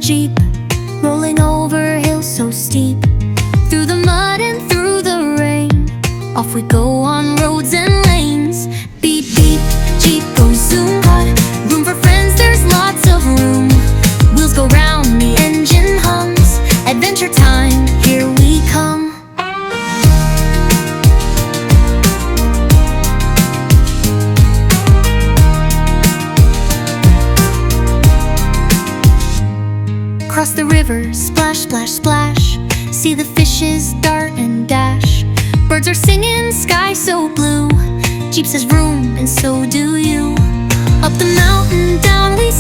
Jeep, rolling over hills so steep, through the mud and through the rain. Off we go on roads and lanes. Beep, beep, Jeep goes zoom. Got room for friends, there's lots of room. Wheels go round, the engine hums. Adventure time, here we come. Cross the river, splash, splash, splash. See the fishes dart and dash. Birds are singing, sky so blue. Jeep says vroom, and so do you. Up the mountain, down we